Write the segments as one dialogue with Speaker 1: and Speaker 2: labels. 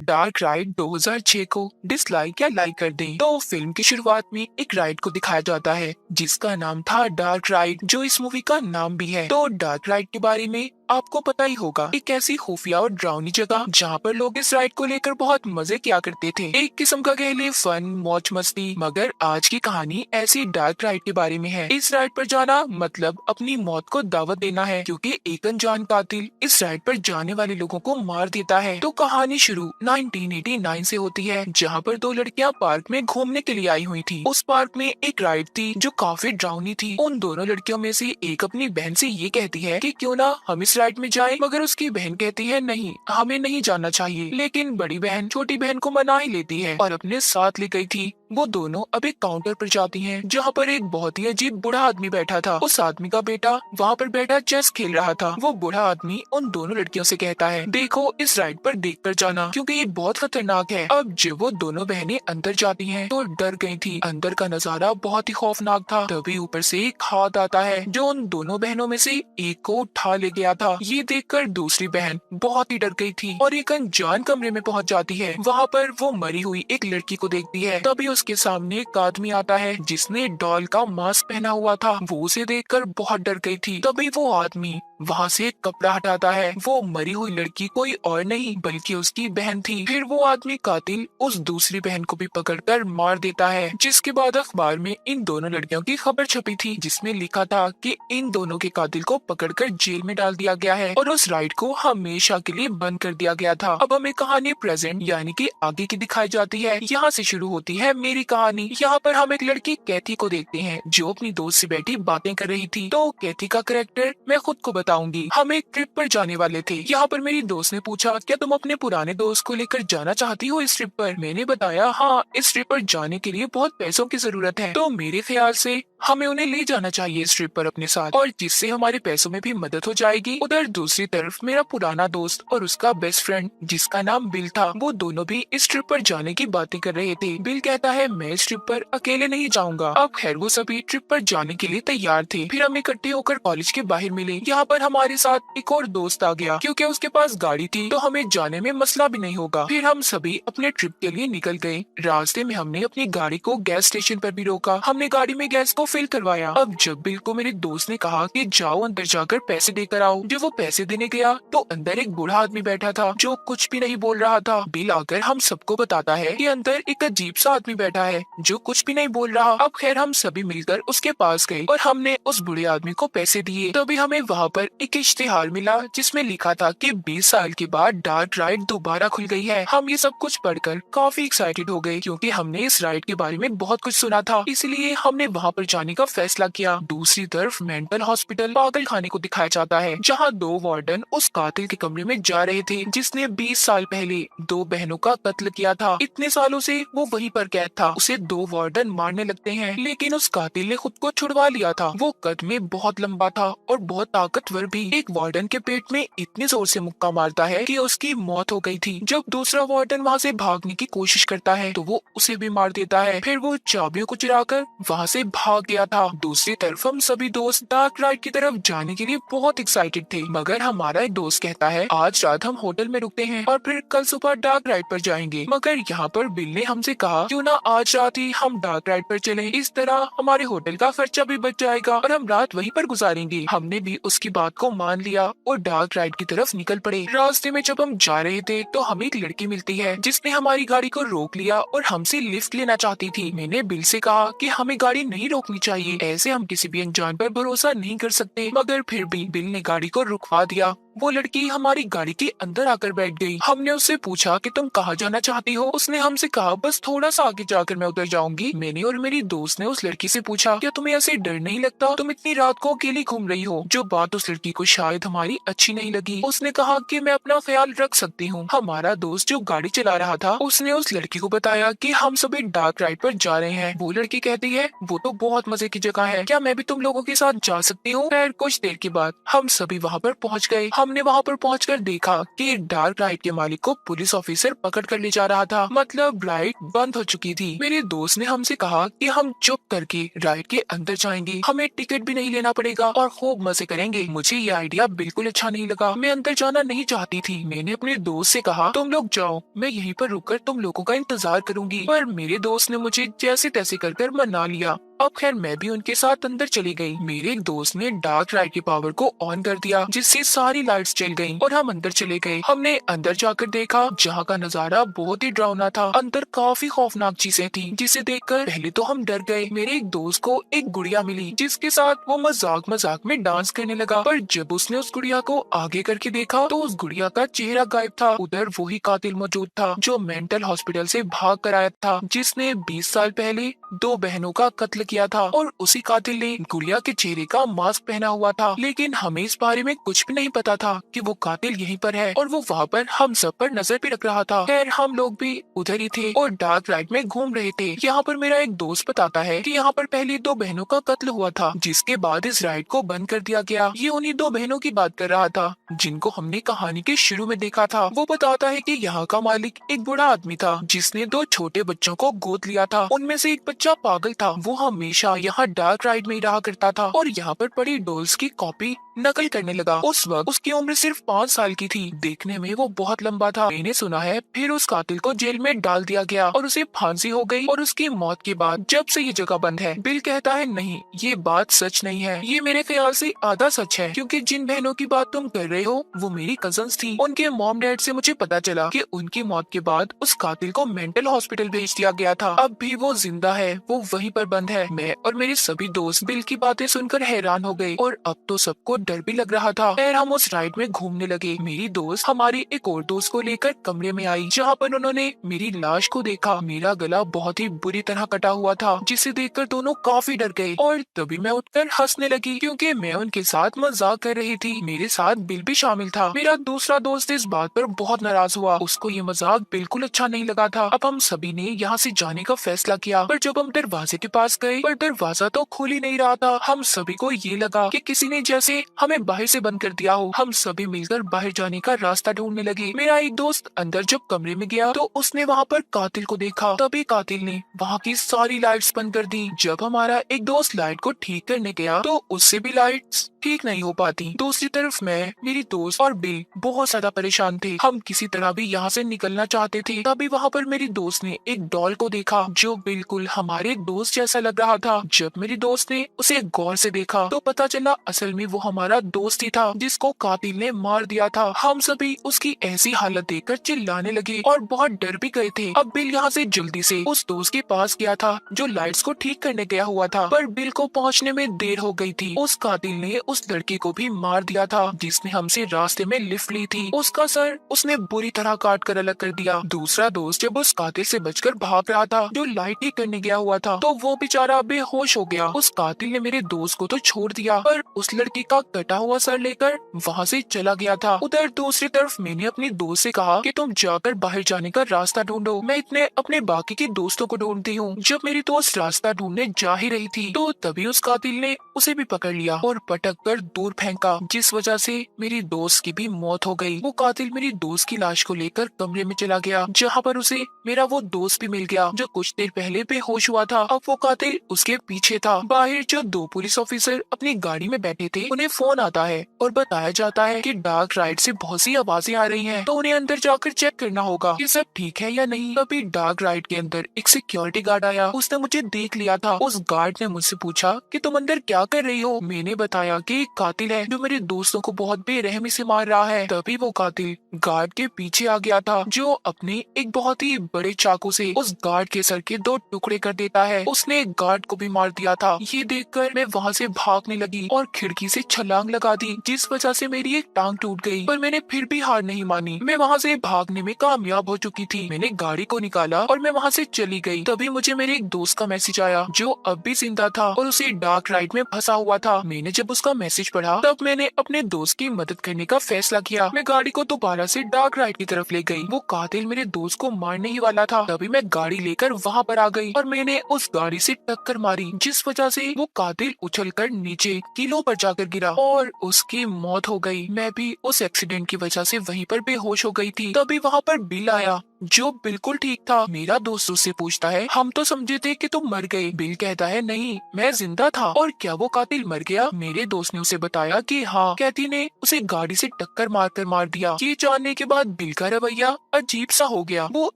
Speaker 1: Dark ride 2006 को dislike या like कर दें। तो फिल्म की शुरुआत में एक राइड को दिखाया जाता है जिसका नाम था डार्क राइड, जो इस मूवी का नाम भी है। तो डार्क राइड के बारे में आपको पता ही होगा, एक ऐसी खुफिया और डरावनी जगह जहाँ पर लोग इस राइड को लेकर बहुत मजे किया करते थे। एक किस्म का कह ले फन, मौज मस्ती। मगर आज की कहानी ऐसी डार्क राइड के बारे में है। इस राइड पर जाना मतलब अपनी मौत को दावत देना है, क्योंकि एक अनजान कातिल इस राइड पर जाने वाले लोगों को मार देता है। तो कहानी शुरू 1989 से होती है, जहाँ पर दो लड़कियाँ पार्क में घूमने के लिए आई हुई थी। उस पार्क में एक राइड थी जो काफी डरावनी थी। उन दोनों लड़कियों में से एक अपनी बहन से ये कहती है कि क्यों ना हम इस राइड में जाएं, मगर उसकी बहन कहती है नहीं, हमें नहीं जाना चाहिए। लेकिन बड़ी बहन छोटी बहन को मना ही लेती है और अपने साथ ले गई थी। वो दोनों अब एक काउंटर पर जाती हैं, जहाँ पर एक बहुत ही अजीब बूढ़ा आदमी बैठा था। उस आदमी का बेटा वहाँ पर बैठा चेस खेल रहा था। वो बूढ़ा आदमी उन दोनों लड़कियों से कहता है, देखो इस राइड पर देख कर जाना, क्योंकि ये बहुत खतरनाक है। अब जब वो दोनों बहनें अंदर जाती हैं तो डर गई थी। अंदर का नजारा बहुत ही खौफनाक था। तभी ऊपर से एक हाथ आता है जो उन दोनों बहनों में से एक को उठा ले गया था। ये देखकर दूसरी बहन बहुत ही डर गई थी और एक अनजान कमरे में पहुंच जाती है। वहाँ पर वो मरी हुई एक लड़की को देखती है। तभी उसके सामने एक आदमी आता है जिसने डॉल का मास्क पहना हुआ था। वो उसे देखकर बहुत डर गई थी। तभी वो आदमी वहाँ से एक कपड़ा हटाता है। वो मरी हुई लड़की कोई और नहीं बल्कि उसकी बहन थी। फिर वो आदमी कातिल उस दूसरी बहन को भी पकड़कर मार देता है। जिसके बाद अखबार में इन दोनों लड़कियों की खबर छपी थी, जिसमें लिखा था कि इन दोनों के कातिल को पकड़कर जेल में डाल दिया गया है और उस राइड को हमेशा के लिए बंद कर दिया गया था। अब हमें कहानी प्रेजेंट यानी कि आगे की दिखाई जाती है। यहाँ से शुरू होती है मेरी कहानी। यहाँ पर हम एक लड़की कैथी को देखते हैं जो अपनी दोस्त से बैठी बातें कर रही थी। तो कैथी का कैरेक्टर मैं खुद को बताऊंगी। हम एक ट्रिप पर जाने वाले थे। यहाँ पर मेरी दोस्त ने पूछा, क्या तुम अपने पुराने दोस्त को लेकर जाना चाहती हो इस ट्रिप पर? मैंने बताया हाँ, इस ट्रिप पर जाने के लिए बहुत पैसों की जरूरत है, तो मेरे ख्याल से हमें उन्हें ले जाना चाहिए इस ट्रिप पर अपने साथ, और जिससे हमारे पैसों में भी मदद हो जाएगी। उधर दूसरी तरफ मेरा पुराना दोस्त और उसका बेस्ट फ्रेंड जिसका नाम बिल था, वो दोनों भी इस ट्रिप पर जाने की बातें कर रहे थे। बिल कहता है मैं इस ट्रिप पर अकेले नहीं जाऊंगा। अब खैर वो सभी ट्रिप पर जाने के लिए तैयार थे। फिर हम इकट्ठे होकर कॉलेज के बाहर मिले। यहाँ पर हमारे साथ एक और दोस्त आ गया। क्योंकि उसके पास गाड़ी थी तो हमें जाने में मसला भी नहीं होगा। फिर हम सभी अपने ट्रिप के लिए निकल गए। रास्ते में हमने अपनी गाड़ी को गैस स्टेशन पर भी रोका। हमने गाड़ी में गैस को फिल करवाया। अब जब बिल को मेरे दोस्त ने कहा कि जाओ अंदर जाकर पैसे देकर आओ, जब वो पैसे देने गया तो अंदर एक बूढ़ा आदमी बैठा था जो कुछ भी नहीं बोल रहा था। बिल आकर हम सबको बताता है कि अंदर एक अजीब सा आदमी बैठा है जो कुछ भी नहीं बोल रहा। अब खैर हम सभी मिलकर उसके पास गए और हमने उस बूढ़े आदमी को पैसे दिए। तभी हमें वहाँ पर एक इश्तिहार मिला जिसमें लिखा था कि 20 साल के बाद डार्क राइड दोबारा खुल गई है। हम ये सब कुछ पढ़कर काफी एक्साइटेड हो गए, क्योंकि हमने इस राइड के बारे में बहुत कुछ सुना था, इसलिए हमने वहाँ पर जाने का फैसला किया। दूसरी तरफ मेंटल हॉस्पिटल पागल खाने को दिखाया जाता है, जहाँ दो वार्डन उस कातिल के कमरे में जा रहे थे जिसने 20 साल पहले दो बहनों का कत्ल किया था। इतने सालों से वो वहीं पर कैद था। उसे दो वार्डन मारने लगते हैं, लेकिन उस कातिल ने खुद को छुड़वा लिया था। वो कद में बहुत लंबा था और बहुत ताकतवर भी। एक वार्डन के पेट में इतने जोर से मुक्का मारता है कि उसकी मौत हो गई थी। जब दूसरा वार्डन वहाँ से भागने की कोशिश करता है तो वो उसे भी मार देता है। फिर वो चाबियों को चुराकर वहाँ से भाग गया था। दूसरी तरफ हम सभी दोस्त डार्क राइड की तरफ जाने के लिए बहुत एक्साइटेड थे, मगर हमारा एक दोस्त कहता है आज रात हम होटल में रुकते हैं और फिर कल सुबह डार्क राइड पर जाएंगे। मगर यहाँ पर बिल ने हमसे कहा क्यों ना आज रात ही हम डार्क राइड पर चलें, इस तरह हमारे होटल का खर्चा भी बच जाएगा और हम रात वहीं पर गुजारेंगे। हमने भी उसकी बात को मान लिया और डार्क राइड की तरफ निकल पड़े। रास्ते में जब हम जा रहे थे तो हमें एक लड़की मिलती है जिसने हमारी गाड़ी को रोक लिया और हमसे लिफ्ट लेना चाहती थी। मैंने बिल से कहा कि हमें गाड़ी नहीं रोकनी चाहिए, ऐसे हम किसी भी अनजान पर भरोसा नहीं कर सकते, मगर फिर भी बिल ने गाड़ी को रुकवा दिया। वो लड़की हमारी गाड़ी के अंदर आकर बैठ गई। हमने उससे पूछा कि तुम कहाँ जाना चाहती हो? उसने हमसे कहा बस थोड़ा सा आगे जाकर मैं उधर जाऊंगी। मैंने और मेरी दोस्त ने उस लड़की से पूछा क्या तुम्हें ऐसे डर नहीं लगता? तुम इतनी रात को अकेली घूम रही हो। जो बात उस लड़की को शायद हमारी अच्छी नहीं लगी। उसने कहा कि मैं अपना ख्याल रख सकती हूँ। हमारा दोस्त जो गाड़ी चला रहा था उसने उस लड़की को बताया कि हम सभी डार्क राइड पर जा रहे हैं। वो लड़की कहती है वो तो बहुत मजे की जगह है, क्या मैं भी तुम लोगों के साथ जा सकती हूँ? फिर कुछ देर के बाद हम सभी वहाँ पर पहुँच गए। हमने वहाँ पर पहुंचकर देखा कि डार्क राइड के मालिक को पुलिस ऑफिसर पकड़ कर ले जा रहा था। मतलब राइड बंद हो चुकी थी। मेरे दोस्त ने हमसे कहा कि हम चुप करके राइड के अंदर जाएंगे, हमें टिकट भी नहीं लेना पड़ेगा और खूब मजे करेंगे। मुझे ये आइडिया बिल्कुल अच्छा नहीं लगा। मैं अंदर जाना नहीं चाहती थी। मैंने अपने दोस्त से कहा तुम लोग जाओ, मैं यहीं पर रुककर तुम लोगों का इंतजार करूंगी। पर मेरे दोस्त ने मुझे जैसे तैसे कर मना लिया। अब खैर मैं भी उनके साथ अंदर चली गई। मेरे एक दोस्त ने डार्क राइड की पावर को ऑन कर दिया, जिससे सारी लाइट्स जल गईं और हम अंदर चले गए। हमने अंदर जाकर देखा, जहाँ का नजारा बहुत ही डरावना था। अंदर काफी खौफनाक चीजें थी, जिसे देखकर पहले तो हम डर गए। मेरे एक दोस्त को एक गुड़िया मिली, जिसके साथ वो मजाक मजाक में डांस करने लगा। पर जब उसने उस गुड़िया को आगे करके देखा तो उस गुड़िया का चेहरा गायब था। उधर वही कातिल मौजूद था जो मेंटल हॉस्पिटल से भाग कर आया था, जिसने 20 साल पहले 2 बहनों का कत्ल किया था। और उसी कातिल ने गुड़िया के चेहरे का मास्क पहना हुआ था। लेकिन हमें इस बारे में कुछ भी नहीं पता था कि वो कातिल यहीं पर है और वो वहाँ पर हम सब पर नजर भी रख रहा था। खैर हम लोग भी उधर ही थे और डार्क राइड में घूम रहे थे। यहाँ पर मेरा एक दोस्त बताता है कि यहाँ पर पहले 2 बहनों का कत्ल हुआ था, जिसके बाद इस राइड को बंद कर दिया गया। ये उन्हीं 2 बहनों की बात कर रहा था जिनको हमने कहानी के शुरू में देखा था। वो बताता है कि यहाँ का मालिक एक बूढ़ा आदमी था, जिसने 2 छोटे बच्चों को गोद लिया था। उनमें से एक बच्चा पागल था। वो हमेशा यहाँ डार्क राइड में ही रहा करता था और यहाँ पर पड़ी डॉल्स की कॉपी नकल करने लगा। उस वक्त उसकी उम्र सिर्फ 5 साल की थी। देखने में वो बहुत लंबा था। मैंने सुना है फिर उस कातिल को जेल में डाल दिया गया और उसे फांसी हो गई। और उसकी मौत के बाद जब से ये जगह बंद है। बिल कहता है नहीं, ये बात सच नहीं है। ये मेरे ख्याल से आधा सच है, क्योंकि जिन बहनों की बात तुम कर रहे हो वो मेरी कजन्स थी। उनके मॉम डैड से मुझे पता चला कि उनकी मौत के बाद उस कातिल को मेंटल हॉस्पिटल भेज दिया गया था। अब भी वो जिंदा है, वो वहीं पर बंद है। मैं और मेरे सभी दोस्त बिल की बातें सुनकर हैरान हो गए और अब तो सबको डर भी लग रहा था। फिर हम उस राइड में घूमने लगे। मेरी दोस्त हमारी एक और दोस्त को लेकर कमरे में आई, जहाँ पर उन्होंने मेरी लाश को देखा। मेरा गला बहुत ही बुरी तरह कटा हुआ था, जिसे देखकर दोनों काफी डर गए और तभी मैं उठकर हंसने लगी, क्योंकि मैं उनके साथ मजाक कर रही थी। मेरे साथ बिल भी शामिल था। मेरा दूसरा दोस्त इस बात पर बहुत नाराज हुआ। उसको ये मजाक बिल्कुल अच्छा नहीं लगा था। अब हम सभी ने यहाँ से जाने का फैसला किया, पर जब हम दरवाजे के पास गए पर दरवाजा तो खुल ही नहीं रहा था। हम सभी को ये लगा कि किसी ने जैसे हमें बाहर से बंद कर दिया हो। हम सभी मिलकर बाहर जाने का रास्ता ढूंढने लगे। मेरा एक दोस्त अंदर जब कमरे में गया तो उसने वहाँ पर कातिल को देखा। तभी कातिल ने वहाँ की सारी लाइट्स बंद कर दी। जब हमारा एक दोस्त लाइट को ठीक करने गया तो उससे भी लाइट्स ठीक नहीं हो पाती। दूसरी तरफ मैं, मेरी दोस्त और बिल बहुत ज्यादा परेशान थे। हम किसी तरह भी यहाँ से निकलना चाहते थे। तभी वहाँ पर मेरी दोस्त ने एक डॉल को देखा जो बिल्कुल हमारे दोस्त जैसा लग रहा था। जब मेरी दोस्त ने उसे गौर से देखा तो पता चला असल में वो हमारा दोस्त ही था, जिसको कातिल ने मार दिया था। हम सभी उसकी ऐसी हालत देखकर चिल्लाने लगे और बहुत डर भी गए थे। अब बिल यहाँ से जल्दी से उस दोस्त के पास गया था जो लाइट्स को ठीक करने गया हुआ था, पर बिल को पहुँचने में देर हो गई थी। उस कातिल ने उस लड़की को भी मार दिया था जिसने हमसे रास्ते में लिफ्ट ली थी। उसका सर उसने बुरी तरह काट कर अलग कर दिया। दूसरा दोस्त जब उस कातिल से बचकर भाग रहा था जो लाइट ठीक करने गया हुआ था, तो वो बेचारा बेहोश हो गया। उस कातिल ने मेरे दोस्त को तो छोड़ दिया, पर उस लड़की का कटा हुआ सर लेकर वहाँ से चला गया था। उधर दूसरी तरफ मैंने अपनी दोस्त से कहा कि तुम जाकर बाहर जाने का रास्ता ढूंढो, मैं इतने अपने बाकी के दोस्तों को ढूंढती हूँ। जब मेरी दोस्त रास्ता ढूंढने जा ही रही थी तो तभी उस कातिल ने उसे भी पकड़ लिया और पटक कर दूर फेंका, जिस वजह से मेरी दोस्त की भी मौत हो गई। वो कातिल मेरी दोस्त की लाश को लेकर कमरे में चला गया, जहाँ पर उसे मेरा वो दोस्त भी मिल गया जो कुछ देर पहले बेहोश हुआ था। अब वो कातिल उसके पीछे था। बाहर जो 2 पुलिस ऑफिसर अपनी गाड़ी में बैठे थे, उन्हें फोन आता है और बताया जाता है कि डार्क राइड से बहुत सी आवाजें आ रही हैं, तो उन्हें अंदर जाकर चेक करना होगा कि सब ठीक है या नहीं। तभी डार्क राइड के अंदर एक सिक्योरिटी गार्ड आया। उसने मुझे देख लिया था। उस गार्ड ने मुझसे पूछा कि तुम अंदर क्या कर रही हो। मैंने बताया कि एक कातिल है जो मेरे दोस्तों को बहुत बेरहमी से मार रहा है। तभी वो कातिल गार्ड के पीछे आ गया था, जो अपने एक बहुत ही बड़े चाकू से उस गार्ड के सर के 2 टुकड़े कर देता है। उसने एक गार्ड को भी मार दिया था। ये देखकर मैं वहाँ से भागने लगी और खिड़की से छलांग लगा दी, जिस वजह से मेरी एक टांग टूट गई। पर मैंने फिर भी हार नहीं मानी। मैं वहाँ से भागने में कामयाब हो चुकी थी। मैंने गाड़ी को निकाला और मैं वहाँ से चली गई। तभी मुझे मेरे एक दोस्त का मैसेज आया जो अब भी जिंदा था और उसे डार्क राइड में फंसा हुआ था। मैंने जब उसका मैसेज पढ़ा तब मैंने अपने दोस्त की मदद करने का फैसला किया। मैं गाड़ी को दोबारा से डार्क राइड की तरफ ले गई। वो कातिल मेरे दोस्त को मारने ही वाला था। तभी मैं गाड़ी लेकर वहाँ पर आ गई और मैंने उस गाड़ी से टक्कर मारी, जिस वजह से वो कातिल उछलकर नीचे किलों पर जाकर गिरा और उसकी मौत हो गई। मैं भी उस एक्सीडेंट की वजह से वहीं पर बेहोश हो गई थी। तभी वहाँ पर बिल आया जो बिल्कुल ठीक था। मेरा दोस्त उससे पूछता है, हम तो समझे थे कि तुम मर गए। बिल कहता है, नहीं, मैं जिंदा था। और क्या वो कातिल मर गया? मेरे दोस्त ने उसे बताया कि हाँ, कैथी ने उसे गाड़ी से टक्कर मारकर मार दिया। ये जानने के बाद बिल का रवैया अजीब सा हो गया। वो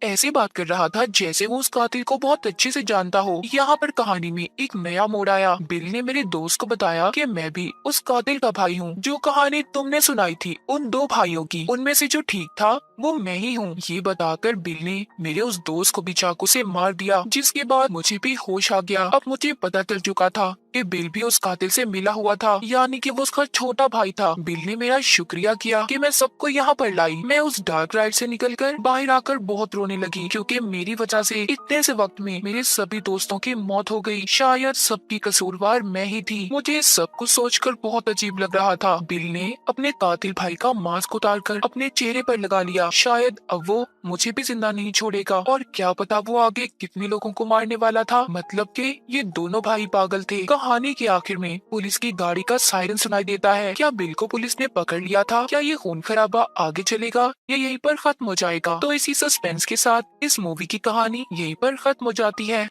Speaker 1: ऐसी बात कर रहा था जैसे वो उस कातिल को बहुत अच्छे से जानता हो। यहाँ पर कहानी में एक नया मोड़ आया। बिल ने मेरे दोस्त को बताया कि मैं भी उस कातिल का भाई हूँ। जो कहानी तुमने सुनाई थी उन दो भाइयों की, उनमें से जो ठीक था वो मैं ही हूँ। ये बताकर बिल ने मेरे उस दोस्त को भी चाकू से मार दिया, जिसके बाद मुझे भी होश आ गया। अब मुझे पता चल चुका था कि बिल भी उस कातिल से मिला हुआ था, यानी कि वो उसका छोटा भाई था। बिल ने मेरा शुक्रिया किया कि मैं सबको यहाँ पर लाई। मैं उस डार्क राइड से निकलकर बाहर आकर बहुत रोने लगी, क्योंकि मेरी वजह से इतने से वक्त में मेरे सभी दोस्तों की मौत हो गई। शायद सबकी कसूरवार मैं ही थी। मुझे सब कुछ सोचकर बहुत अजीब लग रहा था। बिल ने अपने कातिल भाई का मास्क उतारकर अपने चेहरे पर लगा लिया। शायद अब वो मुझे भी जिंदा नहीं छोड़ेगा, और क्या पता वो आगे कितने लोगों को मारने वाला था। मतलब कि ये दोनों भाई पागल थे। कहानी के आखिर में पुलिस की गाड़ी का सायरन सुनाई देता है। क्या बिल को पुलिस ने पकड़ लिया था? क्या ये खून खराबा आगे चलेगा या यहीं पर खत्म हो जाएगा? तो इसी सस्पेंस के साथ इस मूवी की कहानी यहीं पर खत्म हो जाती है।